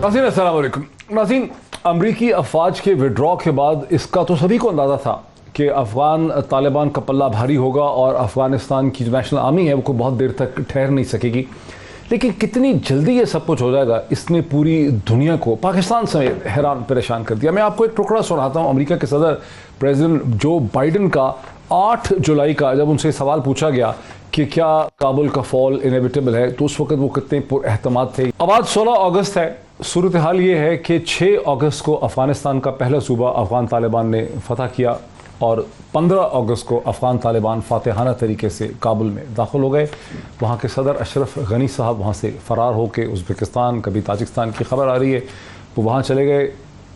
नाज़रीन अस्सलाम वालेकुम। नाज़रीन, अमरीकी अफवाज के विड्रॉ के बाद इसका तो सभी को अंदाज़ा था कि अफ़गान तालिबान का पल्ला भारी होगा और अफ़गानिस्तान की जो नेशनल आर्मी है वो को बहुत देर तक ठहर नहीं सकेगी। लेकिन कितनी जल्दी ये सब कुछ हो जाएगा, इसने पूरी दुनिया को, पाकिस्तान समेत, हैरान परेशान कर दिया। मैं आपको एक टुकड़ा सुनाता हूँ। अमेरिका के सदर प्रेसिडेंट जो बाइडन का 8 जुलाई का जब उनसे सवाल पूछा गया कि क्या काबुल का फॉल इनेविटेबल है, तो उस वक्त वो कितने पुरएहतमाद थे। अब आज 16 अगस्त है। सूरत हाल ये है कि 6 अगस्त को अफ़गानिस्तान का पहला सूबा अफ़गान तालिबान ने फतह किया और 15 अगस्त को अफ़गान तालिबान फातिहाना तरीके से काबुल में दाखिल हो गए। वहाँ के सदर अशरफ गनी साहब वहाँ से फ़रार होकर उज़्बेकिस्तान, कभी ताजिकिस्तान की खबर आ रही है, वो वहाँ चले गए।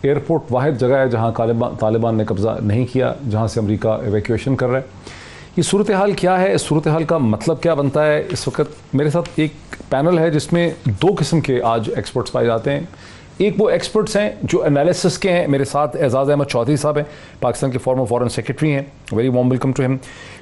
एयरपोर्ट वाहिद जगह है जहाँ तालिबान ने कब्ज़ा नहीं किया, जहाँ से अमेरिका एवैक्यूएशन कर रहा है। ये सूरत हाल क्या है, इस सूरत हाल का मतलब क्या बनता है? इस वक्त मेरे साथ एक पैनल है जिसमें 2 किस्म के आज एक्सपर्ट्स पाए जाते हैं। एक वो एक्सपर्ट्स हैं जो एनालिसिस के हैं। मेरे साथ एजाज़ अहमद चौधरी साहब हैं, पाकिस्तान के फॉर्मर फॉरेन सेक्रेटरी हैं, very warm welcome to him.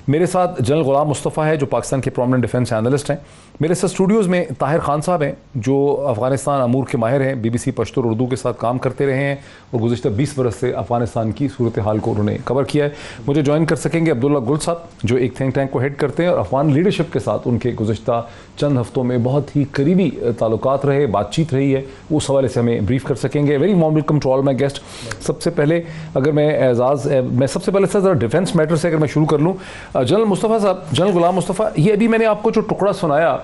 मेरे साथ जनरल गुलाम मुस्तफ़ा है जो पाकिस्तान के प्रोमिनेंट डिफेंस एनालिस्ट हैं। मेरे साथ स्टूडियोज़ में ताहिर खान साहब हैं जो अफ़गानिस्तान अमूर के माहिर हैं, BBC पश्तो और उर्दू के साथ काम करते रहे हैं और गुज़िश्ता 20 बरस से अफ़गानिस्तान की सूरत हाल को उन्होंने कवर किया है। मुझे ज्वाइन कर सकेंगे अब्दुल्ला गुल साहब जो एक थिंक टैंक को हेड करते हैं और अफ़गान लीडरशिप के साथ उनके गुज़िश्ता चंद हफ्तों में बहुत ही करीबी ताल्लुकात रहे, बातचीत रही है, उस हवाले से हमें ब्रीफ कर सकेंगे। Very warm welcome to all my guest. सबसे पहले अगर मैं सबसे पहले सर डिफेंस मैटर से अगर मैं शुरू कर लूँ, जनरल मुस्तफ़ा साहब, जनरल गुलाम मुस्तफ़ा, ये अभी मैंने आपको जो टुकड़ा सुनाया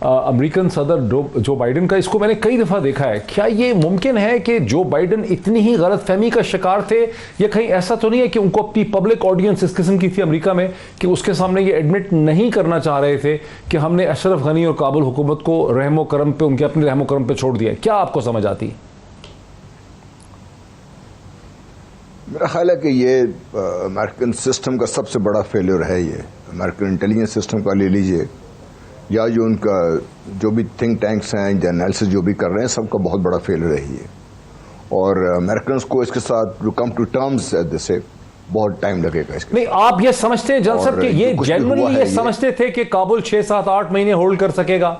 अमेरिकन सदर जो बाइडन का, इसको मैंने कई दफ़ा देखा है। क्या ये मुमकिन है कि जो बाइडन इतनी ही गलतफहमी का शिकार थे, या कहीं ऐसा तो नहीं है कि उनको अपनी पब्लिक ऑडियंस इस किस्म की थी अमेरिका में कि उसके सामने ये एडमिट नहीं करना चाह रहे थे कि हमने अशरफ गनी और काबुल हुकूमत को रहमो करम पे, उनके अपने रहमो करम पे छोड़ दिया? क्या आपको समझ आती है? मेरा ख्याल है कि ये अमेरिकन सिस्टम का सबसे बड़ा फेलियर है। ये अमेरिकन इंटेलिजेंस सिस्टम का ले लीजिए, या जो उनका जो भी थिंक टैंक्स हैं, एनालिसिस जो भी कर रहे हैं, सबका बहुत बड़ा फेलियर है ये। और अमेरिकन को इसके साथ टू कम टू टर्म्स से बहुत टाइम लगेगा इसके। नहीं, आप ये समझते हैं जनरल साहब कि ये जेन्युइनली ये समझते थे कि काबुल 6, 7, 8 महीने होल्ड कर सकेगा?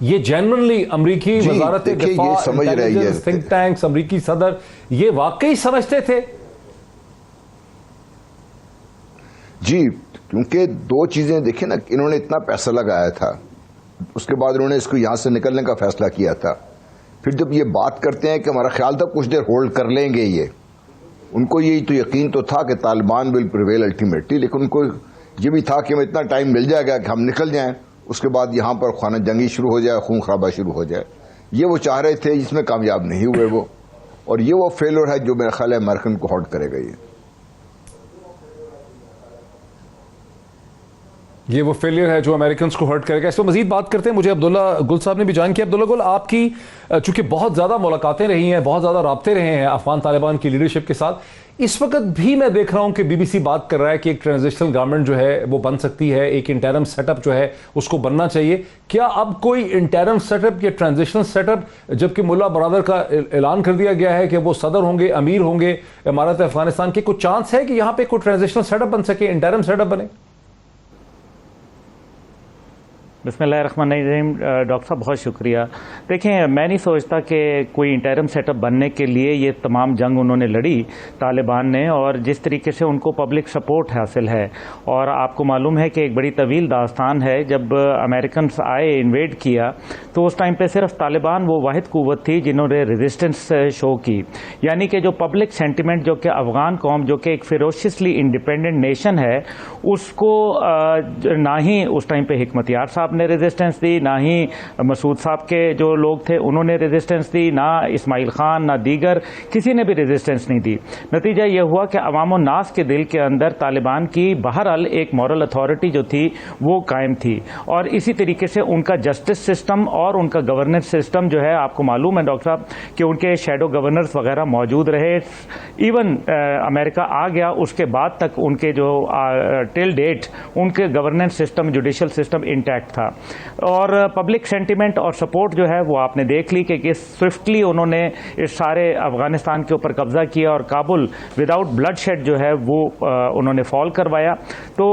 ये जेन्युइनली अमरीकी वजारत दिफा, इंटेलिजेंस, थिंक टैंक्स, अमरीकी सदर ये वाकई समझते थे? जी, क्योंकि 2 चीजें देखिए ना, इन्होंने इतना पैसा लगाया था, उसके बाद इन्होंने इसको यहां से निकलने का फैसला किया था। फिर जब ये बात करते हैं कि हमारा ख्याल था कुछ देर होल्ड कर लेंगे, ये उनको यही तो यकीन तो था कि तालिबान विल प्रिवेल अल्टीमेटली, लेकिन उनको ये भी था कि हमें इतना टाइम मिल जाएगा कि हम निकल जाएं, उसके बाद यहां पर खाना जंगी शुरू हो जाए, खून खराबा शुरू हो जाए। ये वो चाह रहे थे, जिसमें कामयाब नहीं हुए वो, और ये वो फेलियर है जो मेरा ख्याल है अमेरिकन को हर्ट करेगा। ये वो फेलियर है जो अमेरिकन को हर्ट करेगा। इस पर मजीद बात करते हैं। मुझे अब्दुल्ला गुल साहब ने भी ज्वाइन किया। अब्दुल्ला गुल, आपकी चूंकि बहुत ज़्यादा मुलाकातें रही हैं, बहुत ज़्यादा राब्ते रहे हैं अफगान तालिबान की लीडरशिप के साथ, इस वक्त भी मैं देख रहा हूं कि BBC बात कर रहा है कि एक ट्रांजिशनल गवर्नमेंट जो है वो बन सकती है, एक इंटरम सेटअप जो है उसको बनना चाहिए। क्या अब कोई इंटरम सेटअप या ट्रांजिशनल सेटअप, जबकि मुल्ला बरादर का ऐलान कर दिया गया है कि वो सदर होंगे, अमीर होंगे इमारत अफगानिस्तान के, कुछ चांस है कि यहां पर कोई ट्रांजिशनल सेटअप बन सके, इंटरम सेटअप बने? बिस्मिल्लाहिर्रहमानिर्रहीम। डॉक्टर साहब बहुत शुक्रिया। देखें, मैं नहीं सोचता कि कोई इंटरम सेटअप बनने के लिए ये तमाम जंग उन्होंने लड़ी तालिबान ने, और जिस तरीके से उनको पब्लिक सपोर्ट हासिल है, और आपको मालूम है कि एक बड़ी तवील दास्तान है, जब अमेरिकन आए इन्वेड किया तो उस टाइम पे सिर्फ तालिबान वो वाहिद कुव्वत थी जिन्होंने रेजिस्टेंस शो की। यानी कि जो पब्लिक सेंटिमेंट जो कि अफगान कौम जो कि एक फिरोशियसली इंडिपेंडेंट नेशन है, उसको ना ही उस टाइम पे हिकमत यार साहब ने रेजिस्टेंस दी, ना ही मसूद साहब के जो लोग थे उन्होंने रेजिस्टेंस दी, ना इस्माइल खान, ना दीगर किसी ने भी रेजिस्टेंस नहीं दी। नतीजा यह हुआ कि अवाम और नास के दिल के अंदर तालिबान की बहरहाल एक मॉरल अथॉरिटी जो थी वो कायम थी, और इसी तरीके से उनका जस्टिस सिस्टम और उनका गवर्नेंस सिस्टम जो है, आपको मालूम है डॉक्टर साहब कि उनके शैडो गवर्नर्स वगैरह मौजूद रहे। इवन अमेरिका आ गया उसके बाद तक उनके जो टिल डेट उनके governance system, judicial system intact था। था। और पब्लिक सेंटिमेंट और सपोर्ट जो है वो आपने देख ली कि स्विफ्टली उन्होंने इस सारे अफगानिस्तान के ऊपर कब्जा किया और काबुल विदाउट ब्लडशेड जो है वो उन्होंने फॉल करवाया। तो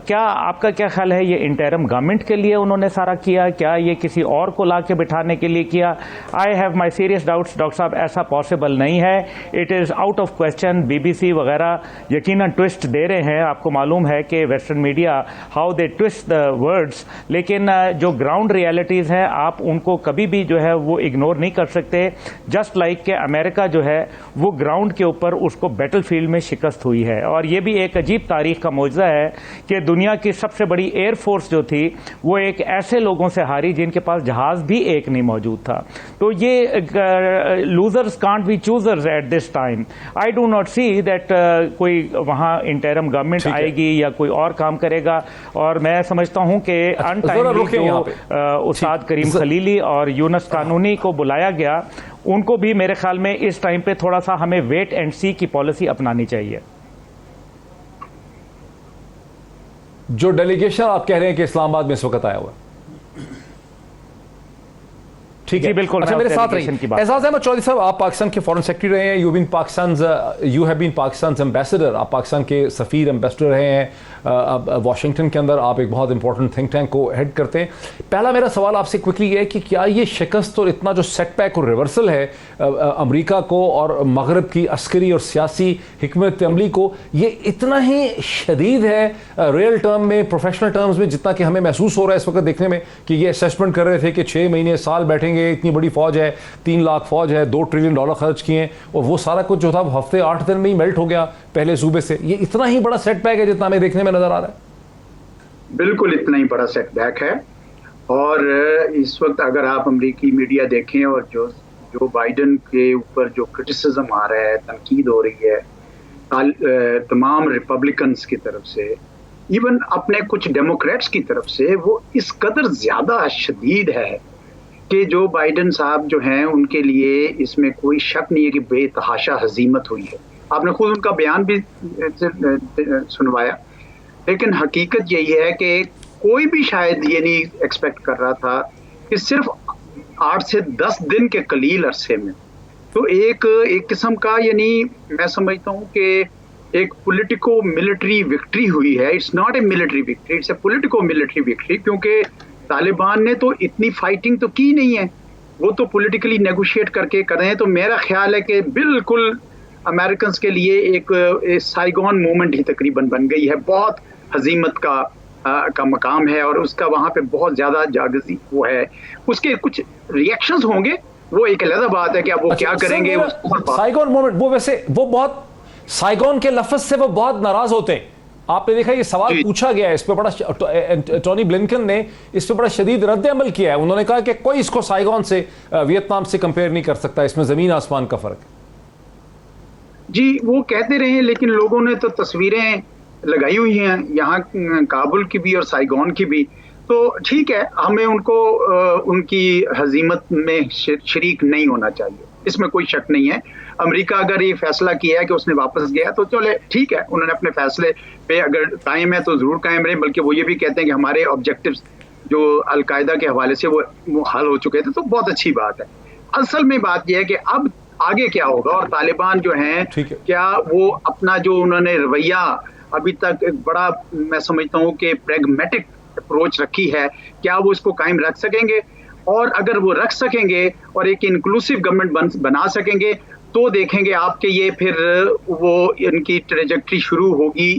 क्या आपका क्या ख्याल है, ये इंटरिम गवर्नमेंट के लिए उन्होंने सारा किया, क्या ये किसी और को ला के बिठाने के लिए किया? I have my serious doubts doctor साहब, ऐसा पॉसिबल नहीं है। It is out of question. BBC वगैरह यकीनन ट्विस्ट दे रहे हैं, आपको मालूम है कि western media how they twist the words, लेकिन जो ग्राउंड रियलिटीज़ हैं आप उनको कभी भी जो है वो इग्नोर नहीं कर सकते। जस्ट लाइक कि अमेरिका जो है वो ग्राउंड के ऊपर उसको बैटलफील्ड में शिकस्त हुई है। और ये भी एक अजीब तारीख का मौजज़ा है कि दुनिया की सबसे बड़ी एयरफोर्स जो थी वो एक ऐसे लोगों से हारी जिनके पास जहाज़ भी एक नहीं मौजूद था। तो ये losers can't be choosers at this time. I do not see that कोई वहाँ इंटरिम गवर्नमेंट आएगी या कोई और काम करेगा। और मैं समझता हूँ कि अनटाइमली जो उस्ताद करीम खलीली और यूनुस कानूनी को बुलाया गया, उनको भी मेरे ख्याल में इस टाइम पे थोड़ा सा हमें वेट एंड सी की पॉलिसी अपनानी चाहिए। जो डेलीगेशन आप कह रहे हैं कि इस्लामाबाद में इस वक्त आया हुआ है, ठीक है, बिल्कुल। अच्छा, मेरे साथ रहिए। एजाज अहमद चौधरी साहब, आप पाकिस्तान के फॉरेन सेक्रेटरी रहे हैं, you have been Pakistan ambassador, आप पाकिस्तान के सफ़ीर एम्बेसडर रहे हैं वाशिंगटन के अंदर, आप एक बहुत इंपॉर्टेंट थिंक टैंक को हेड करते हैं। पहला मेरा सवाल आपसे क्विकली ये है कि क्या ये शिकस्त और इतना जो सेटबैक और रिवर्सल है अमेरिका को और मगरब की अस्करी और सियासी हिकमत अमली को, ये इतना ही शदीद है रियल टर्म में, प्रोफेशनल टर्म्स में, जितना कि हमें महसूस हो रहा है इस वक्त देखने में कि ये असेसमेंट कर रहे थे कि 6 महीने साल बैठेंगे, इतनी बड़ी फौज है, 3 लाख फौज है, $2 ट्रिलियन खर्च किए, और वो सारा कुछ जो था वो हफ्ते 8 दिन में ही मेल्ट हो गया पहले सूबे से। ये इतना ही बड़ा सेटबैक है जितना हमें देखने में नजर आ रहा है? बिल्कुल इतना ही बड़ा सेटबैक है। और इस वक्त अगर आप अमेरिकी मीडिया देखें और जो बाइडन के ऊपर जो क्रिटिसिज्म आ रहा है, तनकीद हो रही है तमाम रिपब्लिकन्स की तरफ से, इवन अपने कुछ डेमोक्रेट्स की तरफ से, वो इस कदर ज्यादा शदीद है कि जो बाइडन साहब जो हैं उनके लिए इसमें कोई शक नहीं है कि बेतहाशा हजीमत हुई है। आपने खुद उनका बयान भी सुनवाया, लेकिन हकीकत यही है कि कोई भी शायद ये नहीं एक्सपेक्ट कर रहा था कि सिर्फ 8 से 10 दिन के कलील अरसे में तो एक किस्म का, यानी मैं समझता हूँ कि एक पॉलिटिको मिलिट्री विक्ट्री हुई है। It's not a military victory, it's a politico military victory, क्योंकि तालिबान ने तो इतनी फाइटिंग तो की नहीं है, वो तो पॉलिटिकली नेगोशिएट करके कर रहे हैं। तो मेरा ख्याल है कि बिल्कुल अमेरिकन के लिए एक साइगोन मूवमेंट ही तकरीबन बन गई है। बहुत हजीमत का मकाम है और उसका वहाँ पे बहुत ज़्यादा जागजी वो है। उसके कुछ रिएक्शंस होंगे, वो एक अलग बात है कि अब वो क्या करेंगे। साइगोन मूवमेंट, वो वैसे वो बहुत साइगोन के लफ्ज से वो बहुत नाराज होते हैं। आपने देखा ये सवाल पूछा गया है, इस पे बड़ा टोनी ब्लिंकन ने इस पे बड़ा शदीद रद्द अमल किया है। उन्होंने कहा कि कोई इसको साइगोन से, वियतनाम से कंपेयर नहीं कर सकता, इसमें जमीन आसमान का फर्क है। जी, वो कहते रहे, लेकिन लोगों ने तो तस्वीरें लगाई हुई हैं यहाँ काबुल की भी और साइगोन की भी। तो ठीक है, हमें उनको उनकी हजीमत में शरीक नहीं होना चाहिए, इसमें कोई शक नहीं है। अमेरिका अगर ये फैसला किया है कि उसने वापस गया तो चले, ठीक है, उन्होंने अपने फैसले पे अगर कायम है तो जरूर कायम रहे। बल्कि वो ये भी कहते हैं कि हमारे ऑब्जेक्टिव्स जो अलकायदा के हवाले से वो हल हो चुके थे, तो बहुत अच्छी बात है। असल में बात यह है कि अब आगे क्या होगा और तालिबान जो हैं क्या वो अपना जो उन्होंने रवैया अभी तक एक बड़ा, मैं समझता हूँ कि प्रैग्मेटिक अप्रोच रखी है, क्या वो इसको कायम रख सकेंगे? और अगर वो रख सकेंगे और एक इंक्लूसिव गवर्नमेंट बना सकेंगे तो देखेंगे आपके ये फिर वो इनकी ट्रेजेक्ट्री शुरू होगी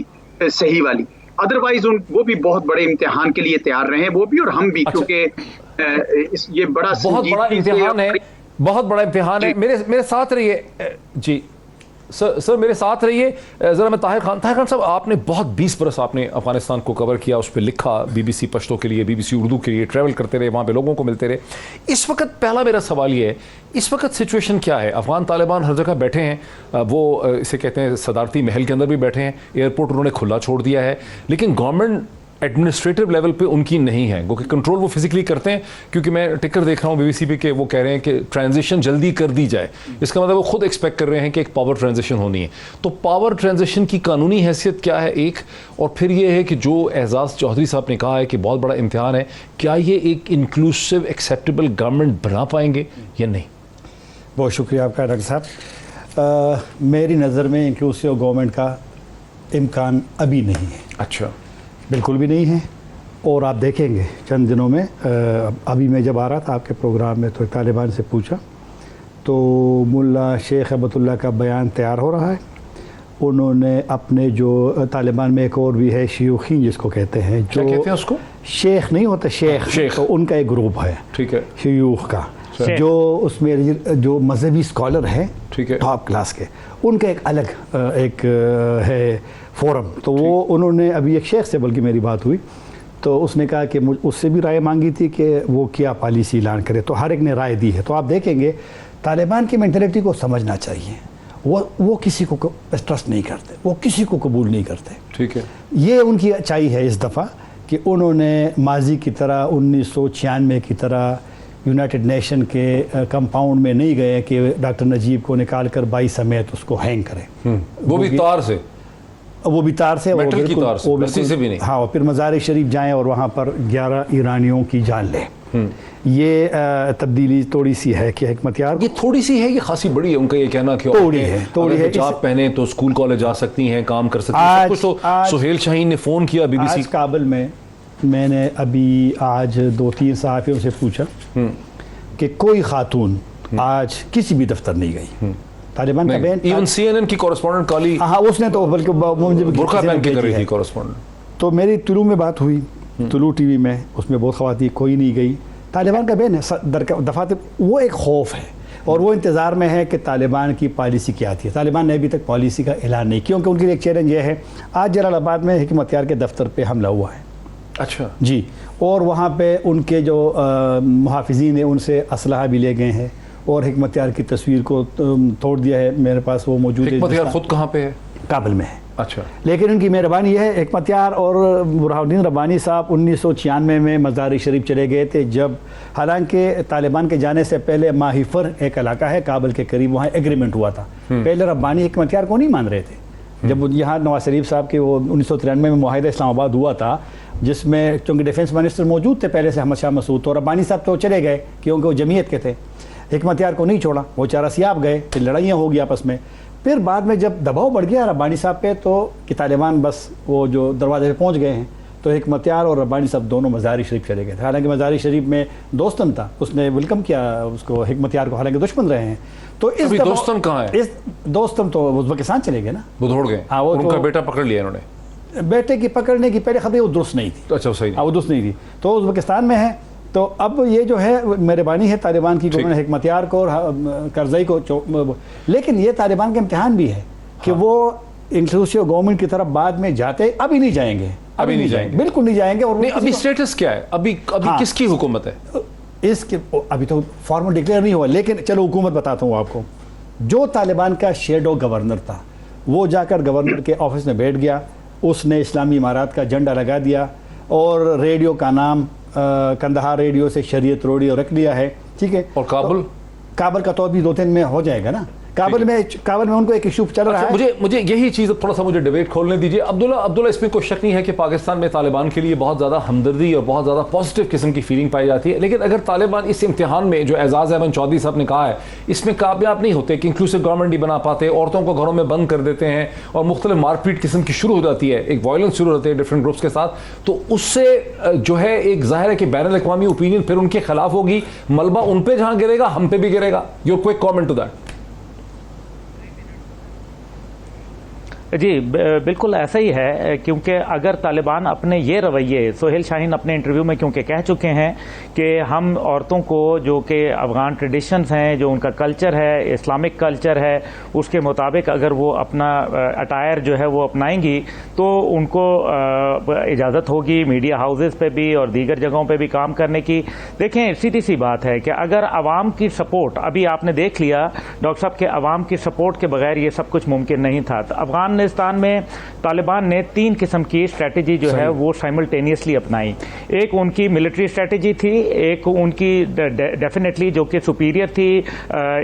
सही वाली। अदरवाइज वो भी बहुत बड़े इम्तिहान के लिए तैयार रहे, वो भी और हम भी। अच्छा। क्योंकि ये बड़ा बहुत बड़ा इम्तिहान है, बहुत बड़ा इम्तिहान है। मेरे साथ रहिए जी सर मेरे साथ रहिए ज़रा। मैं ताहिर खान साहब, आपने बहुत 20 बरस आपने अफगानिस्तान को कवर किया, उस पर लिखा, BBC पश्तो के लिए, BBC उर्दू के लिए ट्रैवल करते रहे, वहाँ पे लोगों को मिलते रहे। इस वक्त पहला मेरा सवाल ये है, इस वक्त सिचुएशन क्या है? अफगान तालिबान हर जगह बैठे हैं, वो इसे कहते हैं सदारती महल के अंदर भी बैठे हैं, एयरपोर्ट उन्होंने खुला छोड़ दिया है, लेकिन गवर्नमेंट एडमिनिस्ट्रेटिव लेवल पे उनकी नहीं है, क्योंकि कंट्रोल वो फिजिकली करते हैं। क्योंकि मैं टिकर देख रहा हूँ बीबीसी पे कि वो कह रहे हैं कि ट्रांजिशन जल्दी कर दी जाए। इसका मतलब वो खुद एक्सपेक्ट कर रहे हैं कि एक पावर ट्रांजिशन होनी है। तो पावर ट्रांजिशन की कानूनी हैसियत क्या है एक, और फिर ये है कि जो एजाज चौधरी साहब ने कहा है कि बहुत बड़ा इम्तिहान है, क्या ये एक इंक्लूसिव एक्सेप्टेबल गवर्नमेंट बना पाएंगे या नहीं? बहुत शुक्रिया आपका डॉक्टर साहब। मेरी नज़र में इंक्लूसिव गवर्नमेंट का इम्कान अभी नहीं है। अच्छा, बिल्कुल भी नहीं है। और आप देखेंगे चंद दिनों में, अभी मैं जब आ रहा था आपके प्रोग्राम में तो तालिबान से पूछा तो मुल्ला शेख अबतुल्ला का बयान तैयार हो रहा है। उन्होंने अपने जो तालिबान में एक और भी है शियूखीन जिसको कहते हैं, जो क्या कहते हैं उसको? शेख नहीं होता, शेख तो उनका एक ग्रुप है, ठीक है, शियूख का, जो उसमें जो मजहबी स्कॉलर हैं, ठीक है, टॉप क्लास के, उनका एक अलग एक है फोरम। तो वो उन्होंने अभी एक शेख से बल्कि मेरी बात हुई तो उसने कहा कि उससे भी राय मांगी थी कि वो क्या पॉलिसी ऐलान करे, तो हर एक ने राय दी है। तो आप देखेंगे तालिबान की मेंटालिटी को समझना चाहिए। वो किसी को ट्रस्ट नहीं करते, वो किसी को कबूल नहीं करते, ठीक है। ये उनकी अच्छाई है इस दफ़ा कि उन्होंने माजी की तरह 1996 की तरह यूनाइटेड नेशन के कंपाउंड में नहीं गए कि डॉक्टर नजीब को निकाल कर 22 समेत उसको हैंग करें। वो भी तार से, वो भी तार से, मेटल की तार से, रस्सी से भी नहीं। हाँ, और फिर मज़ार शरीफ जाएं और वहाँ पर 11 ईरानियों की जान लें। ये तब्दीली थोड़ी सी है कि हिकमतयार, ये थोड़ी सी है, ये खासी बड़ी है। उनका ये कहना कि थोड़ी है हिजाब पहने तो स्कूल कॉलेज जा सकती हैं, काम कर सकती हैं, सब कुछ। तो सुहेल शाहीन ने फ़ोन किया बीबीसी। आज काबुल में मैंने अभी आज 2-3 सहाफ़ियों से पूछा कि कोई खातून आज किसी भी दफ्तर नहीं गई। तालिबान का बैन, इवन CNN की कॉरेस्पॉन्डेंट काली, हाँ, उसने तो बल्कि मुझे बुर्का पहन के कर रही थी कॉरेस्पॉन्डेंट। तो मेरी तुलू में बात हुई, तुलू टीवी में, उसमें बहुत ख़वातीन, कोई नहीं गई। तालिबान का बैन है दफातर, वो एक खौफ है और वो इंतज़ार में है कि तालिबान की पॉलिसी क्या थी। तालिबान ने अभी तक पॉलिसी का ऐलान नहीं, क्योंकि उनके लिए एक चैलेंज ये है, आज जलालाबाद में हिकमतयार के दफ्तर पे हमला हुआ है। अच्छा जी, और वहाँ पे उनके जो मुहाफिजीन हैं उनसे असलहा भी ले गए हैं और हिकमतयार की तस्वीर को तोड़ दिया है। मेरे पास वो मौजूद है। हिकमतयार खुद कहाँ पे है? काबुल में है। अच्छा, लेकिन उनकी मेहरबानी है, हिकमतयार और बुरहानुद्दीन रब्बानी साहब 1996 में मज़ार शरीफ चले गए थे, जब हालांकि तालिबान के जाने से पहले माहिफर एक इलाका है काबुल के करीब, वहाँ एग्रीमेंट हुआ था। पहले रब्बानी हिकमतयार को नहीं मान रहे थे। जब यहाँ नवाज शरीफ साहब के वो 1993 में मुआहिदा इस्लामाबाद हुआ था, जिसमें चूँकि डिफेंस मिनिस्टर मौजूद थे पहले से अहमद शाह मसूद, तो रब्बानी साहब तो चले गए क्योंकि वो जमीयत के थे। हिकमतयार को नहीं छोड़ा, वो चारासियाब गए, फिर लड़ाइयाँ हो गई आपस में। फिर बाद में जब दबाव बढ़ गया रब्बानी साहब पे, तो कि तालिबान बस वो जो दरवाजे पे पहुंच गए हैं, तो हिकमतयार और रब्बानी साहब दोनों मज़ार शरीफ चले गए थे। हालांकि मज़ार शरीफ में दोस्तन था, उसने वेलकम किया उसको, हिकमतयार को, हालांकि दुश्मन रहे हैं। तो इस दोस्तन कहाँ है? इस दोस्तन तो उज़्बेकिस्तान चले गए ना, वो दौड़ गए। हाँ, वो उनका बेटा पकड़ लिया इन्होंने। बेटे की पकड़ने की पहले खबर वो दुरुस्त नहीं थी। अच्छा, सही, वो दुरुस्त नहीं थी, तो उज़्बेकिस्तान में है। तो अब ये जो है मेहरबानी है तालिबान की, उन्होंने हिकमतयार को और करज़ई को, लेकिन ये तालिबान का इम्तिहान भी है कि वो इंक्लूसिव गवर्नमेंट की तरफ बाद में जाते, अभी नहीं जाएंगे, अभी नहीं जाएंगे, बिल्कुल नहीं जाएंगे। और नहीं, अभी स्टेटस क्या है? अभी हाँ, किसकी हुकूमत है? इसके अभी तो फॉर्मल डिक्लेयर नहीं हुआ, लेकिन चलो हुकूमत बताता हूँ आपको। जो तालिबान का शेडो गवर्नर था, वो जाकर गवर्नर के ऑफिस में बैठ गया, उसने इस्लामी इमारात का झंडा लगा दिया और रेडियो का नाम कंदहार रेडियो से शरीयत रेडियो रख लिया है, ठीक है। और काबुल का तो अभी 2-3 में हो जाएगा ना। काबुल में उनको एक इशू चल रहा है। मुझे यही चीज़ थोड़ा सा मुझे डिबेट खोलने दीजिए। अब्दुल्ला, इसमें कोई शक नहीं है कि पाकिस्तान में तालिबान के लिए बहुत ज़्यादा हमदर्दी और बहुत ज़्यादा पॉजिटिव किस्म की फीलिंग पाई जाती है, लेकिन अगर तालिबान इस इम्तिहान में, जो एजाज अहमद चौधरी साहब ने कहा है, इसमें कामयाब नहीं होते कि इंक्लूसिव गवर्नमेंट नहीं बना पाते, औरतों को घरों में बंद कर देते हैं और मुख्तलिफ मारपीट किस्म की शुरू हो जाती है, एक वायलेंस शुरू होती है डिफरेंट ग्रुप्स के साथ, तो उससे जो है एक जाहिर है कि बैनुल अक़वामी ओपिनियन फिर उनके खिलाफ होगी, मलबा उन पे जहाँ गिरेगा हम पे भी गिरेगा। Your quick comment to that. जी बिल्कुल ऐसा ही है, क्योंकि अगर तालिबान अपने ये रवैये, सुहेल शाहीन अपने इंटरव्यू में क्योंकि कह चुके हैं कि हम औरतों को, जो कि अफ़गान ट्रेडिशंस हैं, जो उनका कल्चर है, इस्लामिक कल्चर है, उसके मुताबिक अगर वो अपना अटायर जो है वो अपनाएंगी तो उनको इजाज़त होगी मीडिया हाउसेस पे भी और दीगर जगहों पे भी काम करने की। देखें, सीधी सी बात है कि अगर आवाम की सपोर्ट, अभी आपने देख लिया डॉक्टर साहब के, आवाम की सपोर्ट के बगैर ये सब कुछ मुमकिन नहीं था। तो अफ़गान अफगानिस्तान में तालिबान ने 3 किस्म की स्ट्रेटजी जो है वो साइमल्टेनियसली अपनाई। एक उनकी मिलिट्री स्ट्रेटजी थी, एक उनकी डेफिनेटली जो कि सुपीरियर थी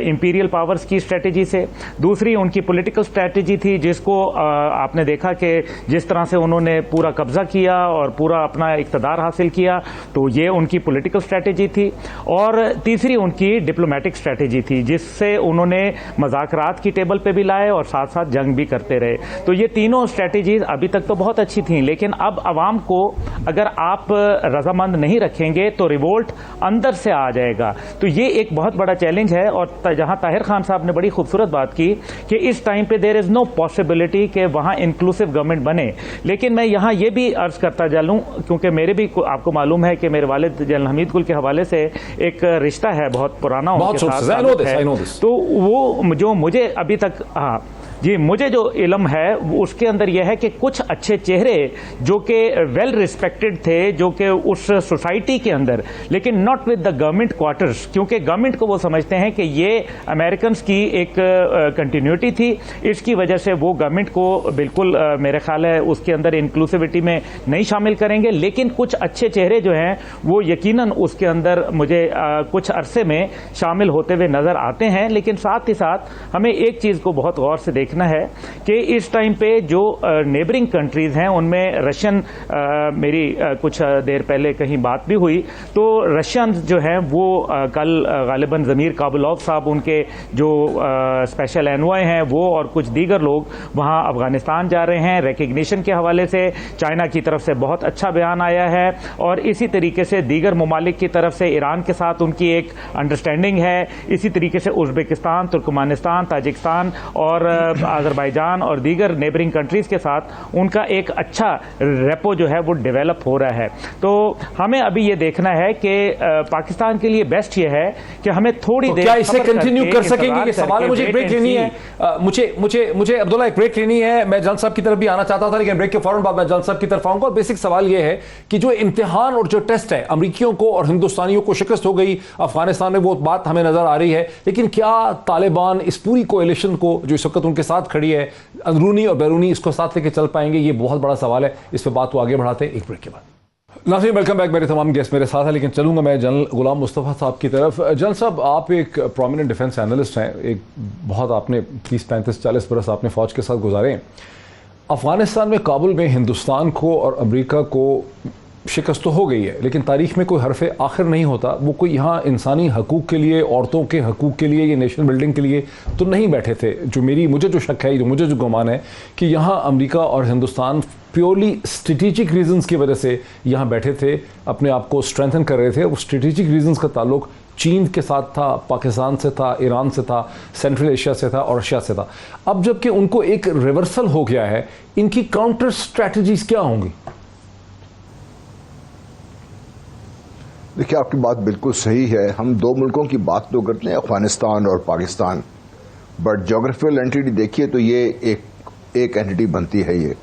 इंपीरियल पावर्स की स्ट्रेटजी से, दूसरी उनकी पॉलिटिकल स्ट्रेटजी थी जिसको आपने देखा कि जिस तरह से उन्होंने पूरा कब्जा किया और पूरा अपना इक़्तिदार हासिल किया, तो ये उनकी पॉलिटिकल स्ट्रेटजी थी। और तीसरी उनकी डिप्लोमेटिक स्ट्रेटजी थी जिससे उन्होंने मज़ाकरात की टेबल पे भी लाए और साथ साथ जंग भी करते रहे। तो ये तीनों स्ट्रेटजीज अभी तक तो बहुत अच्छी थी, लेकिन अब आवाम को अगर आप रजामंद नहीं रखेंगे तो रिवोल्ट अंदर से आ जाएगा। तो ये एक बहुत बड़ा चैलेंज है। और जहां ताहिर खान साहब ने बड़ी खूबसूरत बात की कि इस टाइम पे देयर इज नो पॉसिबिलिटी कि वहां इंक्लूसिव गवर्नमेंट बने, लेकिन मैं यहां ये भी अर्ज करता चलूं, क्योंकि मेरे भी आपको मालूम है कि मेरे वालिद जनरल हमीद गुल के हवाले से एक रिश्ता है बहुत पुराना उनके साथ, तो वो जो मुझे अभी तक जी मुझे जो इल्म है उसके अंदर यह है कि कुछ अच्छे चेहरे जो कि वेल रिस्पेक्टेड थे, जो कि उस सोसाइटी के अंदर, लेकिन not with the government quarters, क्योंकि गवर्नमेंट को वो समझते हैं कि ये अमेरिकन की एक कंटिन्यूटी थी, इसकी वजह से वो गवर्नमेंट को बिल्कुल मेरे ख्याल है उसके अंदर इंक्लूसिविटी में नहीं शामिल करेंगे। लेकिन कुछ अच्छे चेहरे जो हैं वो यकीनन उसके अंदर मुझे कुछ अरसे में शामिल होते हुए नजर आते हैं। लेकिन साथ ही साथ हमें एक चीज़ को बहुत गौर से देखना है कि इस टाइम पे जो नेबरिंग कंट्रीज हैं उनमें रशियन, मेरी कुछ देर पहले कहीं बात भी हुई, तो रशियन जो हैं वो कल गालिबन ज़मीर काबुलोव साहब उनके जो स्पेशल एनवॉय हैं वो और कुछ दीगर लोग वहाँ अफगानिस्तान जा रहे हैं। रिकग्निशन के हवाले से चाइना की तरफ से बहुत अच्छा बयान आया है और इसी तरीके से दीगर ममालिक की तरफ से ईरान के साथ उनकी एक अंडरस्टैंडिंग है। इसी तरीके से उज़्बेकिस्तान, तुर्कमानिस्तान, ताजिकिस्तान और अज़रबैजान और दीगर नेबरिंग कंट्रीज के साथ उनका एक अच्छा रेपो जो है वो डेवलप हो रहा है। तो हमें अभी ये देखना है कि पाकिस्तान के लिए बेस्ट ये है कि हमें थोड़ी देर क्या इसे कंटिन्यू कर सकेंगे? ये सवाल है, मुझे एक ब्रेक लेनी है, मुझे अब्दुल्ला एक ब्रेक लेनी है। मैं जन साहब की तरफ भी आना चाहता था, लेकिन ब्रेक के फौरन बाद मैं जन साहब की तरफ आऊंगा। और बेसिक सवाल ये है कि जो इम्तिहान और जो टेस्ट है अमरीकियों को और हिंदुस्तानियों को शिकस्त हो गई अफगानिस्तान में, वो बात हमें नजर आ रही है, लेकिन क्या तालिबान इस पूरी कोएलिशन को जो इस वक्त उनके साथ खड़ी है, अंदरूनी और बैरूनी, इसको साथ लेके चल पाएंगे? ये बहुत बड़ा सवाल है। इस पे बात को आगे बढ़ाते हैं एक ब्रेक के बाद। नाज़रीन वेलकम बैक। मेरे तमाम गेस्ट मेरे साथ हैं, लेकिन चलूंगा मैं जनरल गुलाम मुस्तफ़ा साहब की तरफ। जनरल साहब, आप एक प्रोमिनेंट डिफेंस एनालिस्ट हैं, एक बहुत आपने 30-35-40 बरस आपने फौज के साथ गुजारे हैं। अफगानिस्तान में, काबुल में हिंदुस्तान को और अमेरिका को शिकस्त तो हो गई है, लेकिन तारीख में कोई हरफ़े आखिर नहीं होता। वो कोई यहाँ इंसानी हकूक़ के लिए, औरतों के हकूक़ के लिए, ये नेशनल बिल्डिंग के लिए तो नहीं बैठे थे। मुझे जो शक है, मुझे जो गुमान है कि यहाँ अमेरिका और हिंदुस्तान प्योरली स्ट्रेटेजिक रीजंस की वजह से यहाँ बैठे थे, अपने आप को स्ट्रेंथन कर रहे थे। वो स्ट्रेटेजिक रीजंस का ताल्लुक चीन के साथ था, पाकिस्तान से था, ईरान से था, सेंट्रल एशिया से था और रशिया से था। अब जबकि उनको एक रिवर्सल हो गया है, इनकी काउंटर स्ट्रैटेजीज क्या होंगी? देखिए, आपकी बात बिल्कुल सही है। हम दो मुल्कों की बात तो करते हैं, अफगानिस्तान और पाकिस्तान, बट जोग्राफिकल एंटिटी देखिए तो ये एक एंटिटी बनती है ये।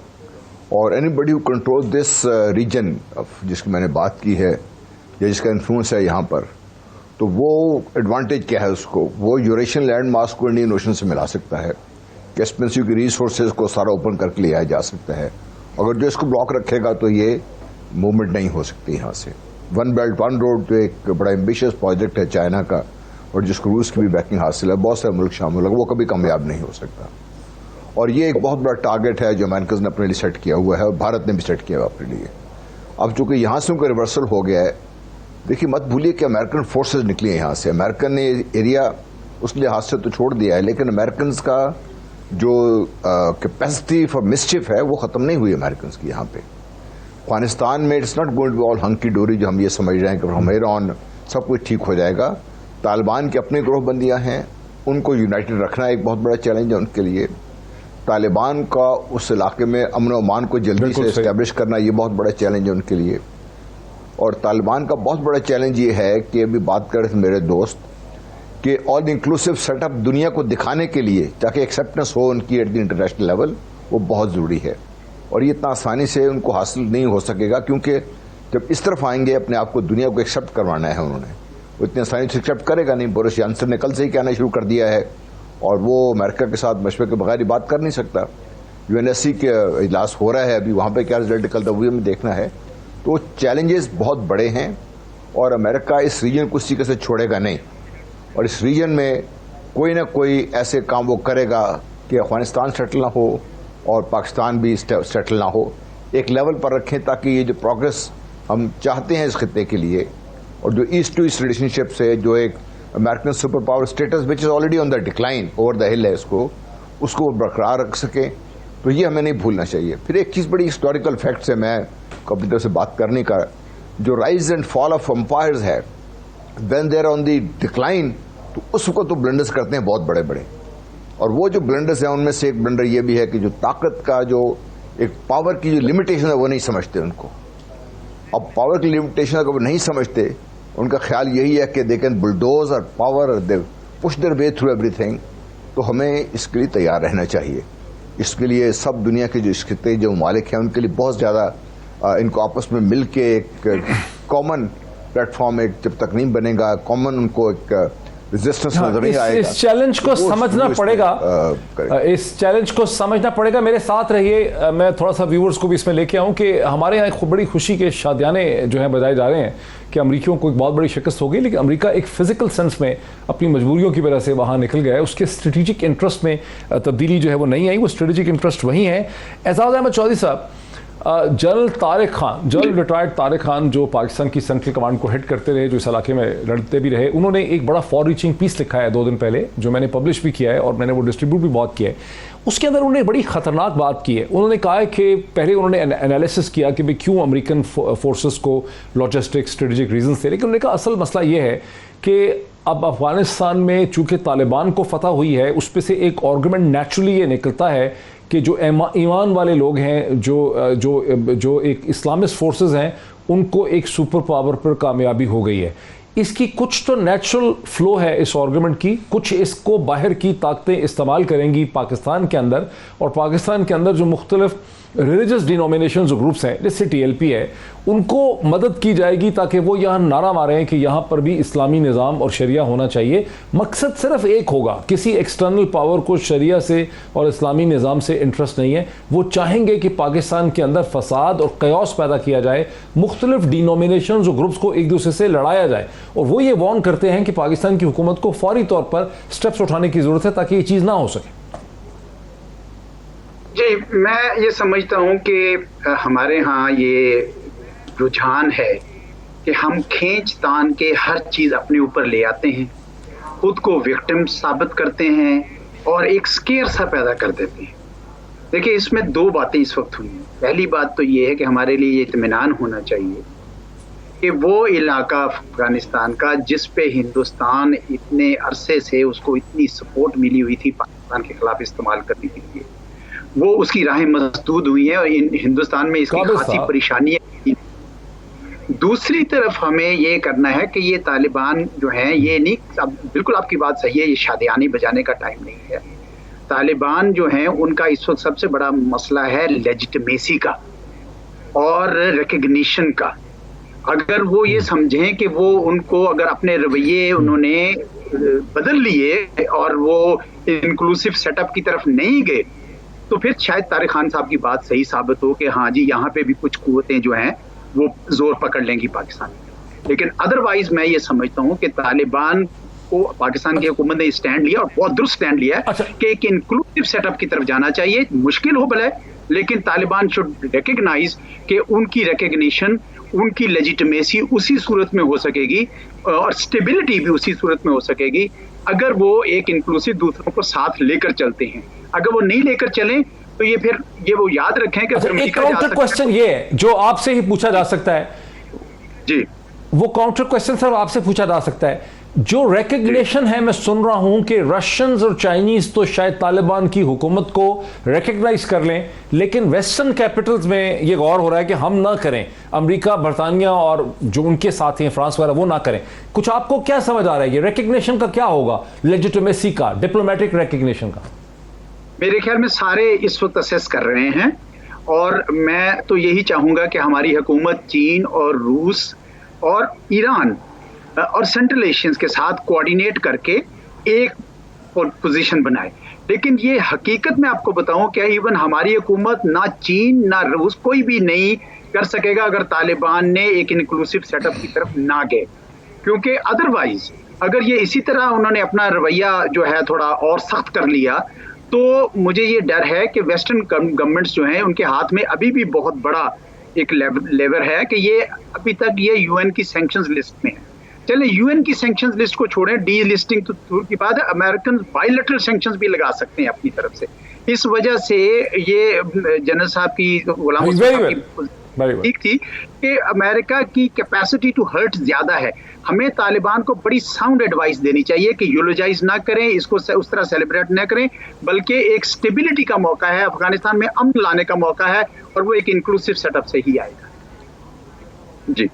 और anybody who control this region जिसकी मैंने बात की है या जिसका इन्फ्लुएंस है यहाँ पर, तो वो एडवांटेज क्या है उसको, वो यूरेशियन लैंड मास को इंडियन ओशन से मिला सकता है, कैस्पियन की रिसोर्सेज को सारा ओपन करके ले आया जा सकता है। अगर जो इसको ब्लॉक रखेगा तो ये मूवमेंट नहीं हो सकती यहाँ से। वन बेल्ट वन रोड तो एक बड़ा एम्बिशियस प्रोजेक्ट है चाइना का, और जिसको रूस की भी बैकिंग हासिल है, बहुत सारे मुल्क शामिल है, वो कभी कामयाब नहीं हो सकता। और ये एक बहुत बड़ा टारगेट है जो अमेरिकन ने अपने लिए सेट किया हुआ है और भारत ने भी सेट किया हुआ अपने लिए। अब चूंकि यहाँ से उनका रिवर्सल हो गया है, देखिए मत भूलिए कि अमेरिकन फोर्सेज निकली हैं यहाँ से। अमेरिकन ने एरिया उस लिहाज से तो छोड़ दिया है, लेकिन अमेरिकन का जो कैपेसिटी फॉर मिसचिफ है वो ख़त्म नहीं हुई अमेरिकन की यहाँ पे। अफगानिस्तान में it's not going to be all hunky dory जो हम ये समझ रहे हैं कि फ्रॉम हियर ऑन सब कुछ ठीक हो जाएगा। तालिबान की अपनी ग्रोहबंदियाँ हैं, उनको यूनाइटेड रखना एक बहुत बड़ा चैलेंज है उनके लिए। तालिबान का उस इलाके में अमन और अमान को जल्दी से इस्टेब्लिश करना ये बहुत बड़ा चैलेंज है उनके लिए। और तालिबान का बहुत बड़ा चैलेंज ये है कि अभी बात कर रहे थे मेरे दोस्त कि ऑल इंक्लूसिव सेटअप दुनिया को दिखाने के लिए, ताकि एक्सेप्टेंस हो उनकी एट द इंटरनेशनल लेवल, वो बहुत ज़रूरी है। और ये इतना आसानी से उनको हासिल नहीं हो सकेगा, क्योंकि जब इस तरफ आएंगे अपने आप को दुनिया को एक्सेप्ट करवाना है उन्होंने, वो इतनी आसानी से एक्सेप्ट करेगा नहीं। बोरिस जॉनसन ने कल से ही कहना शुरू कर दिया है और वो अमेरिका के साथ मशवरे के बगैर ही बात कर नहीं सकता। यूएनएससी के इजलास हो रहा है अभी, वहाँ पे क्या रिजल्ट निकलता है वो हमें देखना है। तो चैलेंजेस बहुत बड़े हैं और अमेरिका इस रीजन को इस तरीके से छोड़ेगा नहीं, और इस रीजन में कोई ना कोई ऐसे काम वो करेगा कि अफगानिस्तान सेटल ना हो और पाकिस्तान भी सेटल ना हो, एक लेवल पर रखें ताकि ये जो प्रोग्रेस हम चाहते हैं इस खित्ते के लिए, और जो ईस्ट टू ईस्ट रिलेशनशिप से जो एक American super power status which is already on the decline over the हिल है, उसको बरकरार रख सके, तो ये हमें नहीं भूलना चाहिए। फिर एक चीज़ बड़ी हिस्टोरिकल फैक्ट है, मैं अपनी तरफ से बात करने का, जो rise and fall of empires है, when they are on the decline, तो उसको तो ब्लंडर्स करते हैं बहुत बड़े बड़े, और वो जो ब्लंडर्स हैं उनमें से एक ब्लंडर ये भी है कि जो ताकत का जो एक पावर की जो लिमिटेशन है वो नहीं समझते उनको। अब पावर की लिमिटेशन अगर वो नहीं समझते, उनका ख्याल यही है कि दे कैन बुलडोज और power they push their way through everything, तो हमें इसके लिए तैयार रहना चाहिए। इसके लिए सब दुनिया के जो इस खित्ते जो ममालिक हैं उनके लिए बहुत ज़्यादा इनको आपस में मिल के एक कॉमन प्लेटफॉर्म, एक जब तक नहीं बनेगा कॉमन, उनको एक रेजिस्टेंस नजर नहीं आएगा। इस चैलेंज को समझना पड़ेगा, इस चैलेंज को समझना पड़ेगा। मेरे साथ रहिए, मैं थोड़ा सा व्यूअर्स को भी इसमें लेके आऊं कि हमारे यहाँ एक बड़ी खुशी के शादियाने जो हैं बजाए जा रहे हैं कि अमरीकियों को एक बहुत बड़ी शिकस्त हो गई, लेकिन अमेरिका एक फिजिकल सेंस में अपनी मजबूरियों की वजह से वहाँ निकल गया है। उसके स्ट्रेटेजिक इंटरेस्ट में तब्दीली जो है वो नहीं आई, वो स्ट्रेटेजिक इंटरेस्ट वही है। एजाज अहमद चौधरी साहब, general Tariq Khan, general retired Tariq Khan जो पाकिस्तान की सेंट्रल कमांड को हेड करते रहे, जो इस इलाके में लड़ते भी रहे, उन्होंने एक बड़ा फॉर रीचिंग पीस लिखा है 2 दिन पहले, जो मैंने पब्लिश भी किया है और मैंने वो डिस्ट्रीब्यूट भी बहुत किया है। उसके अंदर उन्होंने बड़ी ख़तरनाक बात की है। उन्होंने कहा है कि पहले उन्होंने एनालिसिस किया कि भाई क्यों अमेरिकन फोर्सेस को लॉजिस्टिक स्ट्रेटेजिक रीजन से, लेकिन उन्होंने कहा असल मसला ये है कि अब अफगानिस्तान में चूँकि तालिबान को फतह हुई है, उस पर से एक आर्गूमेंट नेचुरली ये निकलता है कि जो ईमान वाले लोग हैं, जो एक इस्लामिस्ट फोर्सेस हैं, उनको एक सुपर पावर पर कामयाबी हो गई है। इसकी कुछ तो नेचुरल फ्लो है इस आर्गूमेंट की, कुछ इसको बाहर की ताकतें इस्तेमाल करेंगी पाकिस्तान के अंदर, और पाकिस्तान के अंदर जो मुख्तलिफ रिलीजियस डिनोमिनेशंस और ग्रुप्स हैं जैसे TLP है, उनको मदद की जाएगी ताकि वो यहाँ नारा मारें कि यहाँ पर भी इस्लामी निज़ाम और शरिया होना चाहिए। मकसद सिर्फ एक होगा, किसी एक्सटर्नल पावर को शरिया से और इस्लामी निज़ाम से इंटरेस्ट नहीं है। वो चाहेंगे कि पाकिस्तान के अंदर फसाद और कयास पैदा किया जाए, मुख्तलिफ डिनोमिनेशंस और ग्रुप्स को एक दूसरे से लड़ाया जाए, और वो ये वार्न करते हैं कि पाकिस्तान की हुकूमत को फौरी तौर पर स्टेप्स उठाने की ज़रूरत है ताकि ये चीज़ ना हो सके। जी, मैं ये समझता हूँ कि हमारे यहाँ ये रुझान है कि हम खींच तान के हर चीज़ अपने ऊपर ले आते हैं, खुद को विक्टिम साबित करते हैं और एक स्केयर सा पैदा कर देते हैं। देखिए, इसमें 2 बातें इस वक्त हुई हैं। पहली बात तो ये है कि हमारे लिए ये इत्मीनान होना चाहिए कि वो इलाका अफगानिस्तान का जिस पे हिंदुस्तान इतने अरसे से उसको इतनी सपोर्ट मिली हुई थी पाकिस्तान के खिलाफ इस्तेमाल करने के लिए, वो उसकी राहें मसदूद हुई हैं और हिंदुस्तान में इसकी खासी परेशानी है। दूसरी तरफ हमें ये करना है कि ये तालिबान जो हैं, ये नहीं, अब बिल्कुल आपकी बात सही है, ये शादियानी बजाने का टाइम नहीं है। तालिबान जो हैं उनका इस वक्त सबसे बड़ा मसला है लेजिटिमेसी का और रिकग्निशन का। अगर वो ये समझें कि वो उनको अगर अपने रवैये उन्होंने बदल लिए और वो इंक्लूसिव सेटअप की तरफ नहीं गए, तो फिर शायद तारिक खान साहब की बात सही साबित हो कि हाँ जी, यहाँ पे भी कुछ कुव्वतें जो हैं वो जोर पकड़ लेंगी पाकिस्तान में। लेकिन अदरवाइज मैं ये समझता हूँ कि तालिबान को पाकिस्तान की हुकूमत ने स्टैंड लिया और बहुत दुरुस्त स्टैंड लिया है कि एक इंक्लूसिव सेटअप की तरफ जाना चाहिए। मुश्किल हो भले, लेकिन तालिबान शुड रिकग्नाइज कि उनकी रिकग्निशन, उनकी लेजिटिमेसी उसी सूरत में हो सकेगी और स्टेबिलिटी भी उसी सूरत में हो सकेगी अगर वो एक इंक्लूसिव दूसरों को साथ लेकर चलते हैं। अगर वो नहीं लेकर चलें तो ये फिर ये वो याद रखें कि एक काउंटर क्वेश्चन ये है जो आपसे ही पूछा जा सकता है जी, वो काउंटर क्वेश्चन सर आपसे पूछा जा सकता है, जो रिकग्निशन है, मैं सुन रहा हूं कि रशियंस और चाइनीज तो शायद तालिबान की हुकूमत को रिकग्नाइज कर लें, लेकिन वेस्टर्न कैपिटल्स में ये गौर हो रहा है कि हम ना करें, अमेरिका, बरतानिया और जो उनके साथ हैं फ्रांस वगैरह वो ना करें। कुछ आपको क्या समझ आ रहा है, ये रिकग्निशन का क्या होगा, लेजिटिमेसी का, डिप्लोमेटिक रिकग्निशन का? मेरे ख्याल में सारे इस वक्त असेस कर रहे हैं और मैं तो यही चाहूंगा कि हमारी हुकूमत चीन और रूस और ईरान और सेंट्रल एशियंस के साथ कोऑर्डिनेट करके एक पोजीशन बनाए, लेकिन ये हकीकत में आपको बताऊं क्या इवन हमारी हुकूमत ना चीन ना रूस कोई भी नहीं कर सकेगा अगर तालिबान ने एक इंक्लूसिव सेटअप की तरफ ना गए, क्योंकि अदरवाइज अगर ये इसी तरह उन्होंने अपना रवैया जो है थोड़ा और सख्त कर लिया तो मुझे ये डर है कि वेस्टर्न गवर्नमेंट्स जो हैं उनके हाथ में अभी भी बहुत बड़ा एक लेवर है कि ये अभी तक ये यूएन की सैंक्शंस लिस्ट में है। चले यूएन की सैंक्शंस लिस्ट को छोड़ें, डी लिस्टिंग तो दूर की बात है, अमेरिकन बायलैटरल सैंक्शंस भी लगा सकते हैं अपनी तरफ से। इस वजह से ये जनरल साहब की गुलाम ठीक थी कि अमेरिका की कैपेसिटी टू हर्ट ज्यादा है। हमें तालिबान को बड़ी साउंड एडवाइस देनी चाहिए कि यूलोजाइज ना करें, इसको उस तरह सेलिब्रेट ना करें, बल्कि एक स्टेबिलिटी का मौका है, अफगानिस्तान में अमन लाने का मौका है और वो एक इंक्लूसिव सेटअप से ही आएगा। जी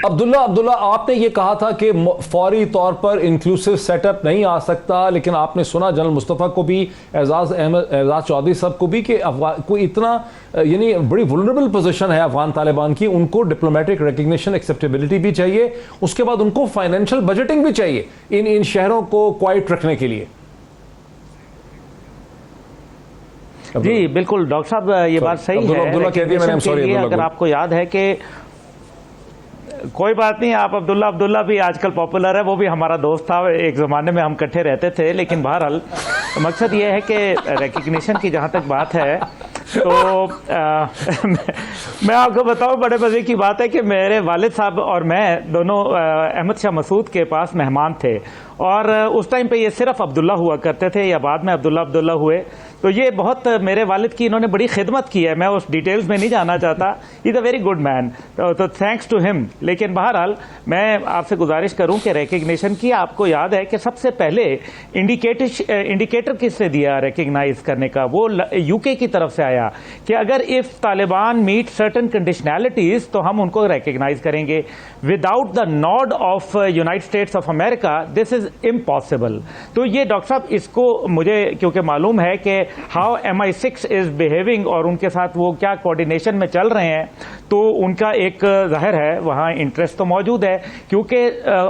अब्दुल्ला, आपने ये कहा था कि फौरी तौर पर इंक्लूसिव सेटअप नहीं आ सकता, लेकिन आपने सुना जनरल मुस्तफ़ा को भी, एजाज चौधरी साहब को भी कि कोई इतना यानी बड़ी वुलनरेबल पोजीशन है अफगान तालिबान की, उनको डिप्लोमेटिक रिकग्निशन एक्सेप्टेबिलिटी भी चाहिए, उसके बाद उनको फाइनेंशियल बजटिंग भी चाहिए इन शहरों को क्वाइट रखने के लिए। जी बिल्कुल डॉक्टर साहब, ये बात सही है। अब्दुल्ला कह दिया मैंने, अगर आपको याद है कि कोई बात नहीं, आप अब्दुल्ला भी आजकल पॉपुलर है, वो भी हमारा दोस्त था, एक ज़माने में हम इकट्ठे रहते थे। लेकिन बहरहाल मकसद ये है कि रिकग्निशन की जहाँ तक बात है तो मैं आपको बताऊं, बड़े मज़े की बात है कि मेरे वालिद साहब और मैं दोनों अहमद शाह मसूद के पास मेहमान थे और उस टाइम पे ये सिर्फ अब्दुल्ला हुआ करते थे या बाद में अब्दुल्ला हुए। तो ये बहुत मेरे वालिद की इन्होंने बड़ी खिदमत की है, मैं उस डिटेल्स में नहीं जाना चाहता। He is a very good man, तो थैंक्स टू हिम। लेकिन बहरहाल मैं आपसे गुजारिश करूं कि रिकग्निशन की, आपको याद है कि सबसे पहले इंडिकेटर किससे दिया रिकग्नाइज करने का, वो यूके की तरफ से आया कि अगर if Taliban meet certain conditionalities तो हम उनको रिकग्नाइज करेंगे। Without the nod of United States of America this is impossible. तो ये डॉक्टर साहब, इसको मुझे क्योंकि मालूम है कि हाउ MI6 इज बिहेविंग और उनके साथ वो क्या कोऑर्डिनेशन में चल रहे हैं, तो उनका एक जाहिर है वहाँ इंटरेस्ट तो मौजूद है, क्योंकि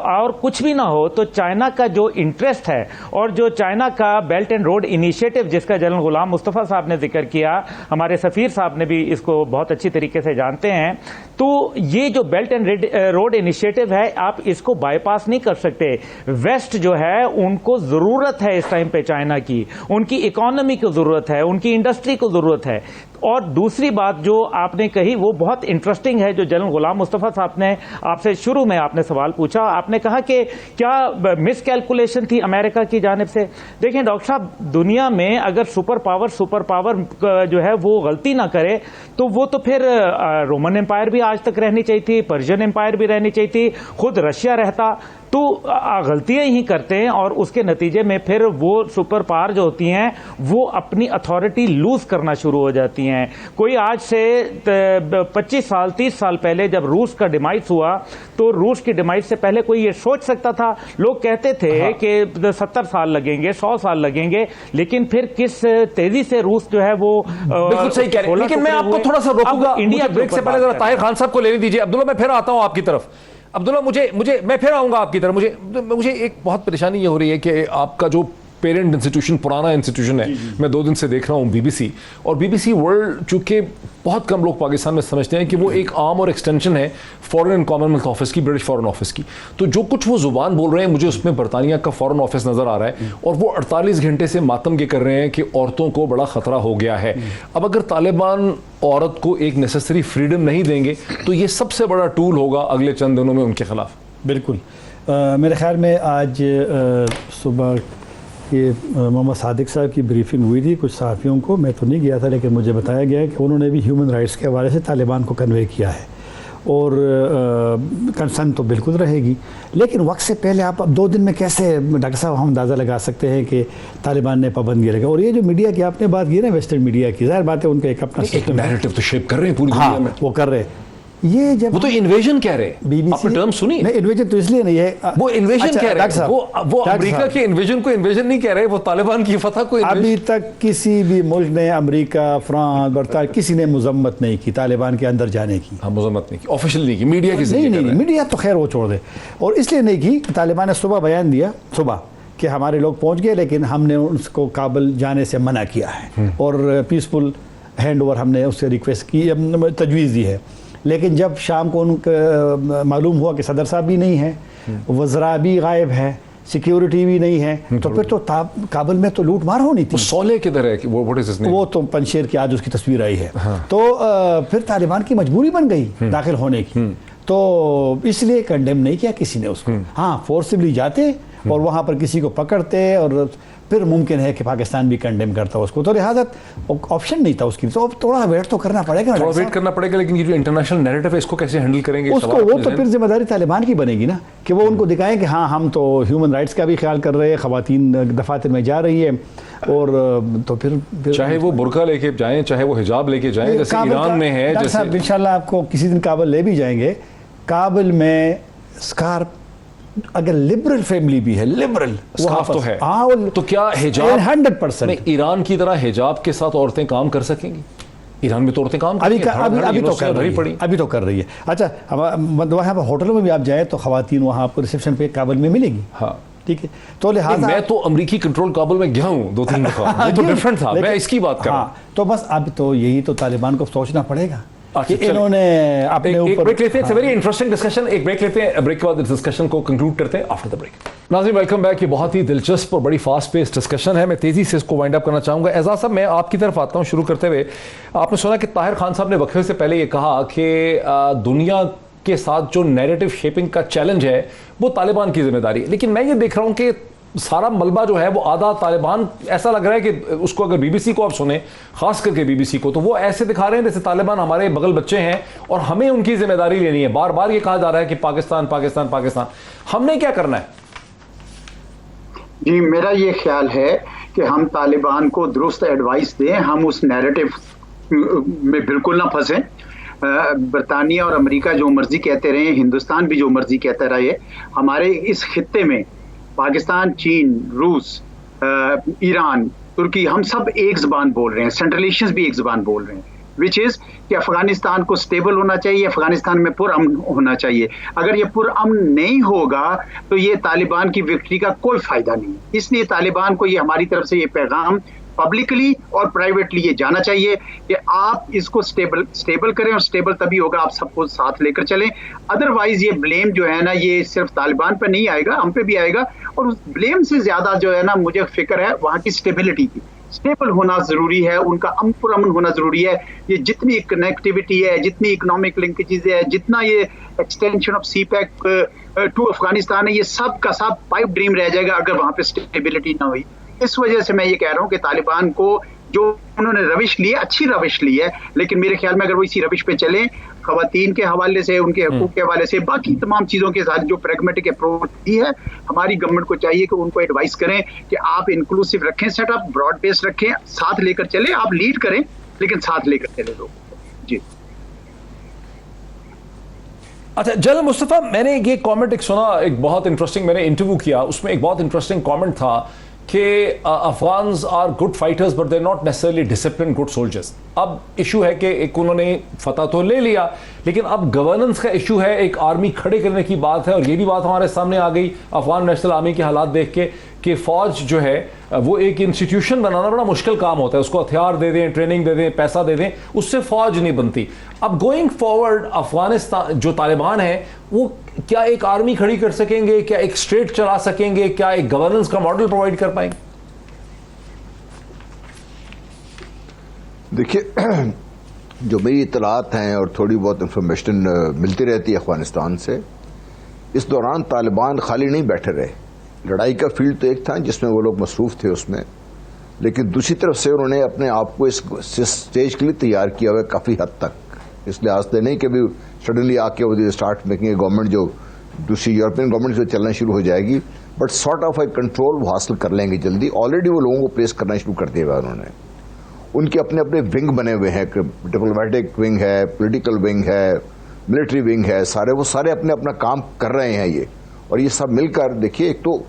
और कुछ भी ना हो तो चाइना का जो इंटरेस्ट है और जो चाइना का बेल्ट एंड रोड इनिशिएटिव जिसका जनरल गुलाम मुस्तफ़ा साहब ने जिक्र किया, हमारे सफ़ीर साहब ने भी इसको बहुत अच्छी तरीके से जानते हैं। तो ये जो बेल्ट एंड रोड इनिशिएटिव है, आप इसको बाईपास नहीं कर सकते। वेस्ट जो है उनको ज़रूरत है इस टाइम पे चाइना की, उनकी इकोनॉमी को ज़रूरत है, उनकी इंडस्ट्री को ज़रूरत है। और दूसरी बात जो आपने कही वो बहुत इंटरेस्टिंग है, जो जनरल गुलाम मुस्तफ़ा साहब ने आपसे शुरू में आपने सवाल पूछा, आपने कहा कि क्या मिस कैलकुलेशन थी अमेरिका की जानिब से। देखें डॉक्टर साहब, दुनिया में अगर सुपर पावर जो है वो गलती ना करे तो वो तो फिर रोमन एम्पायर भी आज तक रहनी चाहिए थी, पर्शियन एम्पायर भी रहनी चाहिए थी, खुद रशिया रहता। तो गलतियां ही करते हैं और उसके नतीजे में फिर वो सुपर पावर जो होती हैं वो अपनी अथॉरिटी लूज करना शुरू हो जाती हैं। कोई आज से 25 साल 30 साल पहले जब रूस का डिमाइस हुआ, तो रूस की डिमाइस से पहले कोई ये सोच सकता था? लोग कहते थे कि 70 साल लगेंगे, 100 साल लगेंगे, लेकिन फिर किस तेजी से रूस जो है वो बिल्कुल सही कह रहे हैं। लेकिन मैं आपको थोड़ा सा रोकूंगा, इंडिया ब्रेक से पहले जरा ताहिर खान साहब को लेने दीजिए। अब्दुल्ला, मैं फिर आता हूं आपकी तरफ। अब्दुल्ला, मुझे मैं फिर आऊंगा आपकी तरफ। मुझे एक बहुत परेशानी ये हो रही है कि आपका जो पेरेंट इंस्टीट्यूशन पुराना इंस्टीट्यूशन है, मैं 2 दिन से देख रहा हूँ BBC, और BBC वर्ल्ड, चूंकि बहुत कम लोग पाकिस्तान में समझते हैं कि वो एक आर्म और एक्सटेंशन है फॉरेन एंड कॉमनवेल्थ ऑफिस की, ब्रिटिश फॉरेन ऑफिस की। तो जो कुछ वो जुबान बोल रहे हैं, मुझे उसमें बरतानिया का फॉरेन ऑफिस नजर आ रहा है, और वो 48 घंटे से मातम के कर रहे हैं कि औरतों को बड़ा खतरा हो गया है। अब अगर तालिबान औरत को एक नेसेसरी फ्रीडम नहीं देंगे तो ये सबसे बड़ा टूल होगा अगले चंद दिनों में उनके खिलाफ। बिल्कुल। मेरे ख्याल में आज सुबह ये मोहम्मद सादिक साहब की ब्रीफिंग हुई थी कुछ सहाफ़ियों को, मैं तो नहीं गया था, लेकिन मुझे बताया गया है कि उन्होंने भी ह्यूमन राइट्स के हवाले से तालिबान को कन्वे किया है, और कंसर्न तो बिल्कुल रहेगी। लेकिन वक्त से पहले आप अब 2 दिन में कैसे डॉक्टर साहब हम अंदाज़ा लगा सकते हैं कि तालिबान ने पाबंदी लगा? और ये जो मीडिया की आपने बात की ना, वेस्टर्न मीडिया की, ज़ाहिर बात है उनका एक अपना नैरेटिव तो शेप कर रहे हैं पूरी दुनिया में, वो कर रहे हैं। ये जब वो तो इन्वेजन कह रहे हैं, आपने टर्म सुनी? नहीं, इन्वेजन तो इसलिए नहीं है, वो इन्वेजन कह रहे हैं, वो अमेरिका के इन्वेजन को इन्वेजन नहीं कह रहे, वो तालिबान की फतह को। अभी तक किसी भी मुल्क ने, अमेरिका, फ्रांस, बरतानिया, किसी ने मजम्मत नहीं की तालिबान के अंदर जाने की। हाँ, मजम्मत नहीं की, ऑफिशियल नहीं की, मीडिया की नहीं, मीडिया तो खैर वो छोड़ दे। और इसलिए नहीं की, तालिबान ने सुबह बयान दिया सुबह कि हमारे लोग पहुंच गए लेकिन हमने उसको काबुल जाने से मना किया है और पीसफुल हैंड ओवर हमने उससे रिक्वेस्ट की, तजवीज़ दी है। लेकिन जब शाम को उनको मालूम हुआ कि सदर साहब भी नहीं है, वज़रा भी गायब है, सिक्योरिटी भी नहीं है, तो फिर तो काबुल में तो लूट मार होनी थी। सोले किधर है कि वो तो पंशेर की आज उसकी तस्वीर आई है। हाँ। तो फिर तालिबान की मजबूरी बन गई दाखिल होने की, तो इसलिए कंडेम नहीं किया किसी ने उसको। हाँ, फोर्सिबली जाते और वहाँ पर किसी को पकड़ते और फिर मुमकिन है कि पाकिस्तान भी कंडेम करता उसको, तो लिहाजा ऑप्शन नहीं था उसकी। तो अब थोड़ा वेट तो करना पड़ेगा, थोड़ा वेट करना पड़ेगा। लेकिन ये जो इंटरनेशनल नैरेटिव है इसको कैसे हैंडल करेंगे उसको? वो तो फिर जिम्मेदारी तालिबान की बनेगी ना कि वो उनको दिखाएं कि हाँ हम तो ह्यूमन राइट्स का भी ख्याल कर रहे हैं, ख़वातीन दफातर में जा रही है, और तो फिर चाहे वो बुरका लेके जाएं, चाहे वो हिजाब लेके जाएं, जैसे ईरान में है। जैसे इंशाल्लाह आपको किसी दिन काबुल ले भी जाएंगे। काबुल में स्कार्फ, अगर लिबरल फैमिली भी है, लिबरल स्कार्फ तो है, तो क्या हिजाब 100% ईरान की तरह हिजाब के साथ औरतें काम कर सकेंगी? ईरान में तो औरतें काम अभी तो कर रही है। अच्छा, वहाँ पर होटलों में भी आप जाए तो खवातीन वहाँ आपको रिसेप्शन पे काबुल में मिलेगी। हाँ ठीक है। तो लिहाजा मैं तो अमेरिकी कंट्रोल काबुल में गया हूँ 2-3 दफा, वो तो डिफरेंट था, मैं इसकी बात कर रहा हूँ। तो बस अब तो यही तो तालिबान को सोचना पड़ेगा कि इन्होंने अपने ऊपर। ब्रेक लेते हैं, it's a very interesting discussion. एक ब्रेक लेते हैं, ब्रेक के बाद इस डिस्कशन को कंक्लूड करते हैं आफ्टर द ब्रेक। नाज़रीन वेलकम बैक। ये बहुत ही दिलचस्प और बड़ी फास्ट पेस डिस्कशन है, मैं तेजी से इसको वाइंड अप करना चाहूंगा। एजाज साहब, मैं आपकी तरफ आता हूं शुरू करते हुए। आपने सुना कि ताहिर खान साहब ने वक्फे से पहले ये कहा कि दुनिया के साथ जो नैरेटिव शेपिंग का चैलेंज है वो तालिबान की जिम्मेदारी है। लेकिन मैं ये देख रहा हूं कि सारा मलबा जो है वो आधा तालिबान, ऐसा लग रहा है कि उसको अगर बीबीसी को आप सुने, खास करके बीबीसी को, तो वो ऐसे दिखा रहे हैं जैसे तालिबान हमारे बगल बच्चे हैं और हमें उनकी जिम्मेदारी लेनी है। बार बार ये कहा जा रहा है कि पाकिस्तान पाकिस्तान पाकिस्तान। हमने क्या करना है? जी, मेरा ये ख्याल है कि हम तालिबान को दुरुस्त एडवाइस दें, हम उस नैरेटिव में बिल्कुल ना फंसें। बरतानिया और अमेरिका जो मर्जी कहते रहे, हिंदुस्तान भी जो मर्जी कहता रहे, हमारे इस खित्ते में पाकिस्तान, चीन, रूस, ईरान, तुर्की, हम सब एक ज़बान बोल रहे हैं, सेंट्रल एशियंस भी एक ज़बान बोल रहे हैं, विच इज़ कि अफगानिस्तान को स्टेबल होना चाहिए, अफगानिस्तान में पुरअमन होना चाहिए। अगर ये पुरअमन नहीं होगा तो ये तालिबान की विक्ट्री का कोई फ़ायदा नहीं। इसलिए तालिबान को ये हमारी तरफ से ये पैगाम पब्लिकली और प्राइवेटली ये जाना चाहिए कि आप इसको स्टेबल करें, और स्टेबल तभी होगा आप सबको साथ लेकर चलें। अदरवाइज ये ब्लेम जो है ना, ये सिर्फ तालिबान पर नहीं आएगा, हम पे भी आएगा। और उस ब्लेम से ज्यादा जो है ना, मुझे फिक्र है वहाँ की स्टेबिलिटी की। स्टेबल होना जरूरी है, उनका पुरअमन होना जरूरी है। ये जितनी कनेक्टिविटी है, जितनी इकोनॉमिक लिंकेजेस है, जितना ये extension of CPEC to Afghanistan है, ये सब का सब पाइप ड्रीम रह जाएगा अगर वहाँ पे स्टेबिलिटी ना हुई। इस वजह से मैं ये कह रहा हूँ कि तालिबान को जो उन्होंने रविश ली है, अच्छी रविश ली है, लेकिन मेरे ख्याल में अगर वो इसी रविश पे चले, खवातीन के हवाले से, उनके हकूक के हवाले से, बाकी तमाम चीज़ों के साथ जो प्रैग्मेटिक अप्रोच दी है, हमारी गवर्नमेंट को चाहिए कि उनको एडवाइस करें कि आप इंक्लूसिव रखें, सेटअप ब्रॉड बेस रखें, साथ लेकर चले, आप लीड करें लेकिन साथ लेकर चले लोगों को। जी अच्छा जनरल मुस्तफ़ा, मैंने ये कमेंट एक सुना, एक बहुत इंटरेस्टिंग, मैंने इंटरव्यू किया, उसमें एक बहुत इंटरेस्टिंग कमेंट था कि Afghans are good fighters but they not necessarily discipline good soldiers. अब इशू है कि एक उन्होंने फतह तो ले लिया, लेकिन अब गवर्नेंस का इशू है, एक आर्मी खड़े करने की बात है। और ये भी बात हमारे सामने आ गई अफगान नेशनल आर्मी के हालात देख के कि फ़ौज जो है वो एक इंस्टीट्यूशन बनाना बड़ा मुश्किल काम होता है। उसको हथियार दे दें, ट्रेनिंग दे दें, पैसा दे दें, उससे फ़ौज नहीं बनती। अब गोइंग फॉरवर्ड अफगानिस्तान जो तालिबान है वो क्या एक आर्मी खड़ी कर सकेंगे, क्या एक स्टेट चला सकेंगे, क्या एक गवर्नेंस का मॉडल प्रोवाइड कर पाएंगे? देखिए, जो मेरी इतलात हैं और थोड़ी बहुत इंफॉर्मेशन मिलती रहती है अफगानिस्तान से, इस दौरान तालिबान खाली नहीं बैठे रहे। लड़ाई का फील्ड तो एक था जिसमें वो लोग मसरूफ थे उसमें, लेकिन दूसरी तरफ से उन्होंने अपने आप को इस स्टेज के लिए तैयार किया हुआ है काफ़ी हद तक। इस लिहाज से नहीं कि अभी सडनली आके वो स्टार्ट मेकिंग गवर्नमेंट जो दूसरी यूरोपियन गवर्नमेंट से चलना शुरू हो जाएगी, बट सॉर्ट ऑफ एक कंट्रोल वो हासिल कर लेंगे जल्दी। ऑलरेडी वो लोगों को प्लेस करना शुरू कर दिया हुआ उन्होंने। उनके अपने अपने विंग बने हुए हैं, डिप्लोमेटिक विंग है, पॉलिटिकल विंग है, मिलिट्री विंग है, वो सारे अपने अपना काम कर रहे हैं ये। और ये सब मिलकर देखिए, एक तो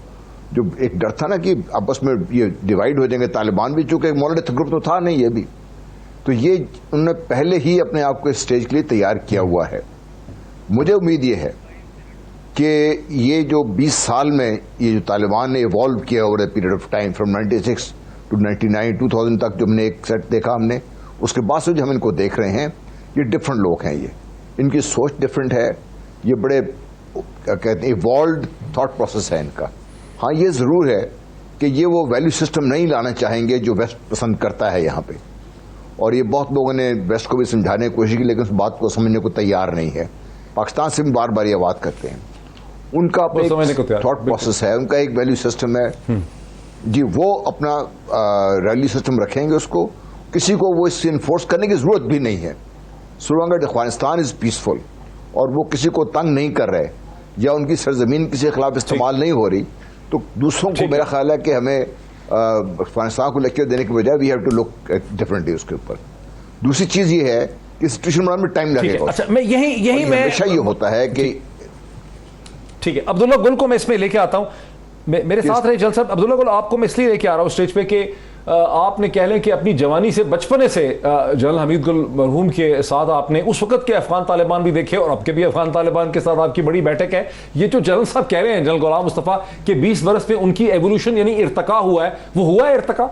जो एक डर था ना कि आपस में ये डिवाइड हो जाएंगे, तालिबान भी चूंकि एक मोनोलिथिक ग्रुप तो था नहीं ये भी, तो ये उन्होंने पहले ही अपने आप को इस स्टेज के लिए तैयार किया हुआ है। मुझे उम्मीद ये है कि ये जो 20 साल में ये जो तालिबान ने इवॉल्व किया over a period of time from 96 to 99 2000 तक जो हमने एक सेट देखा हमने, उसके बाद से जो हम इनको देख रहे हैं, ये डिफरेंट लोग हैं, ये इनकी सोच डिफरेंट है, ये बड़े क्या कहते हैं इवॉल्व थॉट प्रोसेस है इनका। हाँ, ये ज़रूर है कि ये वो वैल्यू सिस्टम नहीं लाना चाहेंगे जो वेस्ट पसंद करता है यहाँ पे, और ये बहुत लोगों ने वेस्ट को भी समझाने की कोशिश की, लेकिन उस बात को समझने को तैयार नहीं है। पाकिस्तान से भी बार बार ये बात करते हैं, उनका अपना थॉट प्रोसेस है, उनका एक वैल्यू सिस्टम है जी, वो अपना वैल्यू सिस्टम रखेंगे, उसको किसी को वो इससे इन्फोर्स करने की जरूरत भी नहीं है। So long as Afghanistan is peaceful और वो किसी को तंग नहीं कर रहे या उनकी सरजमीन किसी के खिलाफ इस्तेमाल नहीं हो रही, तो दूसरों को मेरा ख्याल है कि हमें अफगानिस्तान को लेक्चर देने के बजाय we have to look differently उसके ऊपर। दूसरी चीज ये है कि सिचुएशन बनाने में टाइम लगेगा। अच्छा, मैं यही मैं हमेशा ये होता है कि ठीक है, अब्दुल्ला गुल को मैं इसमें लेके आता हूं, मेरे साथ रहे जल साहब। अब्दुल्ला गुल, आपको मैं इसलिए लेके आ रहा हूं स्टेज पे कि आपने कह लें कि अपनी जवानी से, बचपने से जनरल हमीद गुल मरहूम के साथ आपने उस वक्त के अफगान तालिबान भी देखे और अब के भी अफगान तालिबान के साथ आपकी बड़ी बैठक है। ये जो जनरल साहब कह रहे हैं, जनरल गुलाम मुस्तफ़ा, कि 20 बरस में उनकी एवोल्यूशन यानी इर्तका हुआ है, वो हुआ है इर्तका?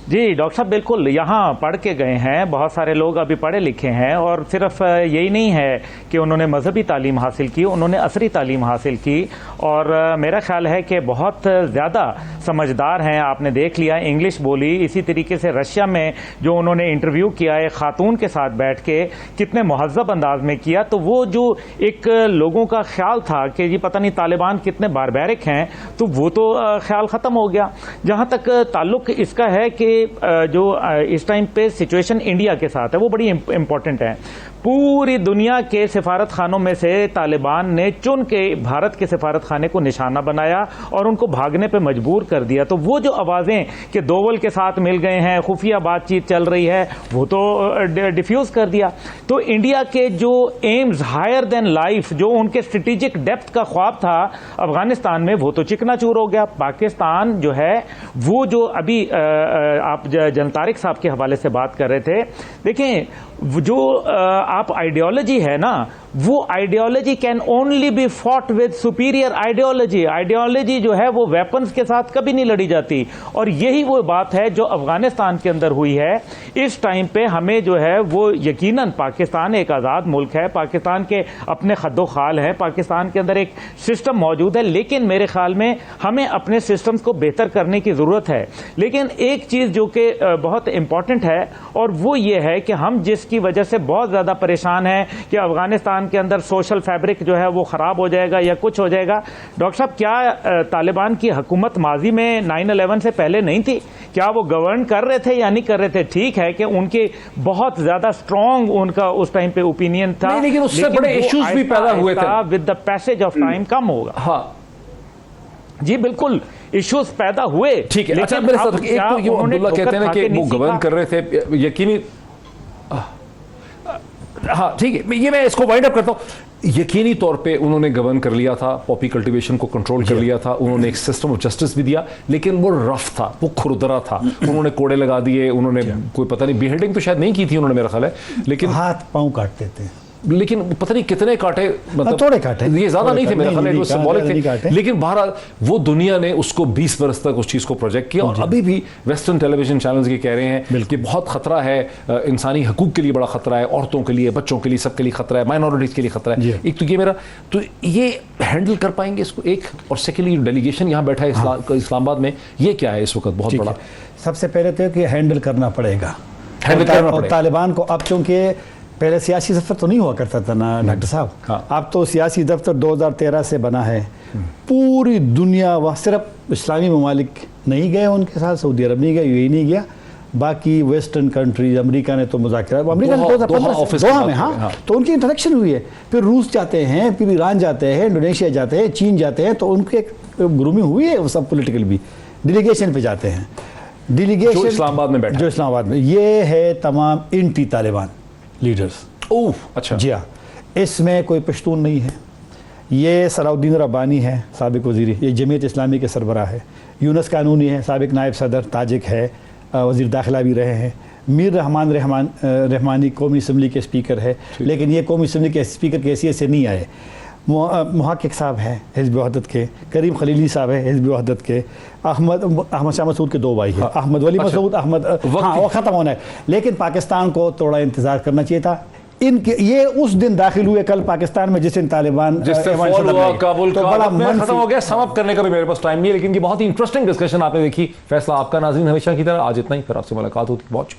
जी डॉक्टर साहब, बिल्कुल यहाँ पढ़ के गए हैं, बहुत सारे लोग अभी पढ़े लिखे हैं, और सिर्फ यही नहीं है कि उन्होंने मजहबी तालीम हासिल की, उन्होंने असरी तालीम हासिल की, और मेरा ख्याल है कि बहुत ज़्यादा समझदार हैं। आपने देख लिया, इंग्लिश बोली, इसी तरीके से रशिया में जो उन्होंने इंटरव्यू किया एक खातून के साथ बैठ के, कितने महज़ब अंदाज में किया। तो वो जो एक लोगों का ख्याल था कि ये पता नहीं तालिबान कितने बारबैरिक हैं, तो वो तो ख्याल ख़त्म हो गया। जहाँ तक ताल्लुक़ इसका है कि जो इस टाइम पे सिचुएशन इंडिया के साथ है वो बड़ी इंपॉर्टेंट है। पूरी दुनिया के सिफारत खानों में से तालिबान ने चुन के भारत के सिफारत खाने को निशाना बनाया और उनको भागने पे मजबूर कर दिया। तो वो जो आवाज़ें कि दोवल के साथ मिल गए हैं, खुफिया बातचीत चल रही है, वो तो डिफ्यूज़ कर दिया। तो इंडिया के जो एम्स हायर देन लाइफ, जो उनके स्ट्रेटेजिक डेप्थ का ख्वाब था अफगानिस्तान में, वो तो चिकनाचूर हो गया। पाकिस्तान जो है वो जो अभी आप जनतारिक साहब के हवाले से बात कर रहे थे, देखें जो आप आइडियोलॉजी है ना, वो ideology can only B fought with superior ideology. Ideology जो है वो वेपन्स के साथ कभी नहीं लड़ी जाती, और यही वो बात है जो अफगानिस्तान के अंदर हुई है। इस टाइम पे हमें जो है वो यकीनन, पाकिस्तान एक आज़ाद मुल्क है, पाकिस्तान के अपने खद्दो खाल हैं, पाकिस्तान के अंदर एक सिस्टम मौजूद है, लेकिन मेरे ख्याल में हमें अपने सिस्टम्स को बेहतर करने की ज़रूरत है। लेकिन एक चीज़ जो कि बहुत इंपॉर्टेंट है, और वो ये है कि हम जिसकी वजह से बहुत ज़्यादा परेशान हैं कि अफगानिस्तान के अंदर सोशल फैब्रिक जो है वो ख़राब हो जाएगा या कुछ हो जाएगा। डॉक्टर साहब, क्या तालिबान की हुकूमत माजी में 9/11 से पहले नहीं थी? क्या वो गवर्न कर रहे थे या नहीं कर रहे थे? ठीक है कि उनके बहुत ज़्यादा स्ट्रॉन्ग उनका उस टाइम पे ओपिनियन था, लेकिन उससे बड़े इश्यूज भी पैदा हुए थे। With the passage of time कम होगा। हाँ जी बिल्कुल, इश्यूज पैदा हुए। ठीक है। अच्छा, मेरे साथ एक तो ये अब्दुल्ला कहते हैं कि वो गवर्न कर रहे थे, यकीनी, हाँ ठीक है, ये मैं इसको वाइंड अप करता हूँ। यकीनी तौर पे उन्होंने गवर्न कर लिया था, पॉपी कल्टीवेशन को कंट्रोल कर लिया था, उन्होंने एक सिस्टम ऑफ जस्टिस भी दिया, लेकिन वो रफ था, वो खुरदरा था, उन्होंने कोड़े लगा दिए, उन्होंने कोई पता नहीं बिहेडिंग तो शायद नहीं की थी उन्होंने, मेरा ख्याल है, लेकिन हाथ पांव काटते थे, लेकिन पता नहीं कितने काटे, मतलब थोड़े काटे, ये ज्यादा नहीं थे मेरा ख्याल है, सिंबॉलिक थे। लेकिन बहरहाल वो दुनिया ने उसको 20 बरस तक उस चीज को प्रोजेक्ट किया, और अभी भी वेस्टर्न टेलीविजन चैनल्स ये कह रहे हैं कि बहुत खतरा है, इंसानी हकूक के लिए बड़ा खतरा है, औरतों के लिए, बच्चों के लिए, सबके लिए खतरा है, माइनॉरिटीज के लिए खतरा है। एक तो ये मेरा, तो ये हैंडल कर पाएंगे इसको, एक, और सेकेंडली डेलीगेशन यहाँ बैठा है इस्लामाबाद में, ये क्या है इस वक्त बहुत बड़ा? सबसे पहले तो कि हैंडल करना पड़ेगा, और तालिबान को अब, चूंकि पहले सियासी दफ्तर तो नहीं हुआ करता था ना डॉक्टर साहब, हाँ। अब तो सियासी दफ्तर 2013 से बना है। पूरी दुनिया, वह सिर्फ इस्लामी ममालिक नहीं गए उनके साथ, सऊदी अरब नहीं गया, यूएई नहीं गया, बाकी वेस्टर्न कंट्रीज, अमेरिका ने तो मुज़ाकरा, अमेरिका ने 2015 दोहा में, हाँ, तो उनकी इंटरेक्शन हुई है। फिर रूस जाते हैं, फिर ईरान जाते हैं, इंडोनेशिया जाते हैं, चीन जाते हैं, तो उनकी एक ग्रूमिंग हुई है, वो सब पोलिटिकल भी डेलीगेशन पे जाते हैं। डेलीगेशन जो इस्लामाबाद में बैठा, जो इस्लामाबाद में, ये है तमाम एंटी तालिबान लीडर्स। ओह अच्छा, जी हाँ, इसमें कोई पश्तून नहीं है। ये सलाउद्दीन रब्बानी है, साबिक वज़ीर, ये जमीयत इस्लामी के सरबराह है। यूनुस कानूनी है, साबिक नायब सदर, ताजिक है, वज़ीर दाखिला भी रहे हैं। मीर रहमानी कौमी असम्बली के स्पीकर है, लेकिन ये कौमी असम्बली के स्पीकर की हैसियत से नहीं आए। मुहक्किक साहब हैं हिज़्ब वहदत के, करीम खलीली साहब हैं हिज़्ब वहदत के, अहमद शाह मसूद के 2 भाई हैं, अहमद वली मसूद, अहमद, हाँ वो ख़त्म होना है। लेकिन पाकिस्तान को थोड़ा इंतज़ार करना चाहिए था। इनके ये उस दिन दाखिल हुए कल पाकिस्तान में जिस दिन तालिबान काबुल तो बड़ा मन खत्म हो गया। समअप करने का भी मेरे पास टाइम नहीं है, लेकिन ये बहुत ही इंटरेस्टिंग डिस्कशन आपने देखी। फैसला आपका नाज़रीन, हमेशा की तरह आज इतना ही, फिर आपसे मुलाकात होती। बहुत